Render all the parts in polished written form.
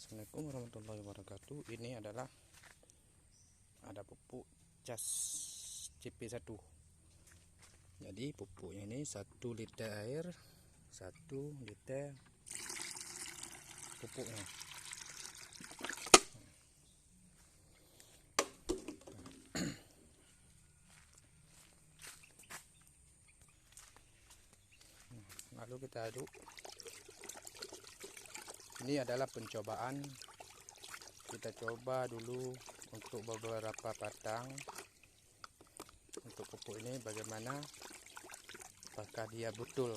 Assalamualaikum warahmatullahi wabarakatuh. Ini adalah ada pupuk cas CP1. Jadi pupuknya ini 1 liter air, 1 liter pupuknya. Lalu kita aduk. Ini adalah pencobaan. Kita coba dulu untuk beberapa batang untuk pupuk ini, bagaimana, apakah dia betul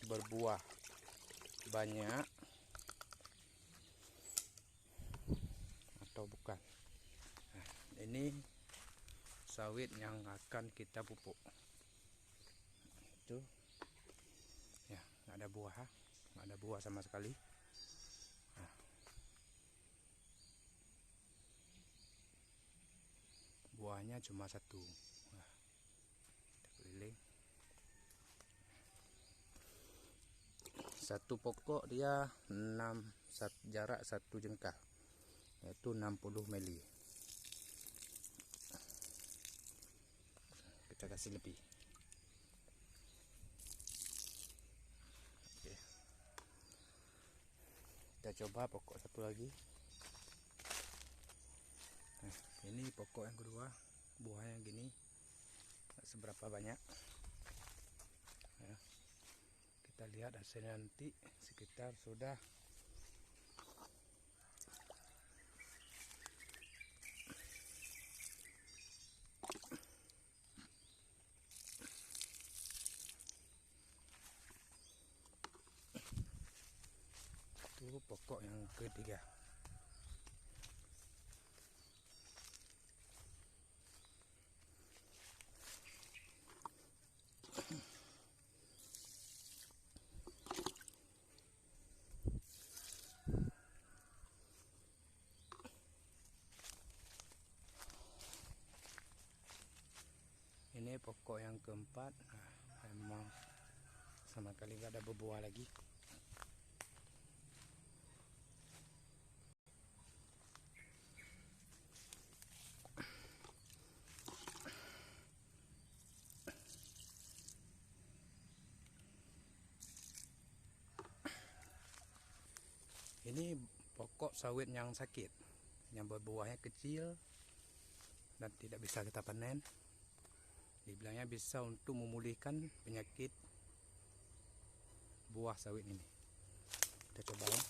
berbuah banyak atau bukan. Nah, ini sawit yang akan kita pupuk. Itu ya, nggak ada buah, nggak ada buah sama sekali. Nah, buahnya cuma 1. Nah, kita keliling. 1 pokok dia jarak 1 jengkal, yaitu 60 mili. Kita kasih lebih. Oke. Kita coba pokok 1 lagi. Nah, ini pokok yang kedua, buahnya gini, nggak seberapa banyak ya. Kita lihat hasilnya nanti sekitar sudah itu pokok yang ketiga. Ini pokok yang keempat. Nah, memang sama sekali nggak ada berbuah lagi. Ini pokok sawit yang sakit, yang berbuahnya kecil dan tidak bisa kita panen. Dibilangnya bisa untuk memulihkan penyakit buah sawit ini. Kita coba ya.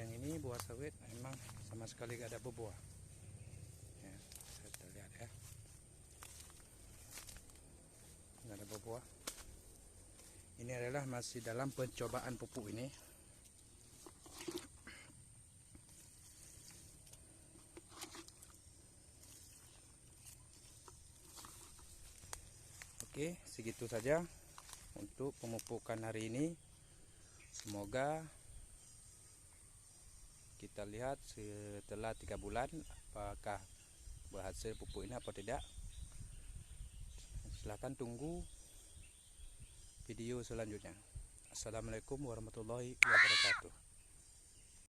Yang ini buah sawit memang sama sekali gak ada berbuah ya, kita lihat ya, gak ada berbuah. Ini adalah masih dalam pencobaan pupuk ini. Oke, segitu saja untuk pemupukan hari ini. Semoga kita lihat setelah 3 bulan apakah berhasil pupuk ini atau tidak. Silahkan tunggu video selanjutnya. Assalamualaikum warahmatullahi wabarakatuh.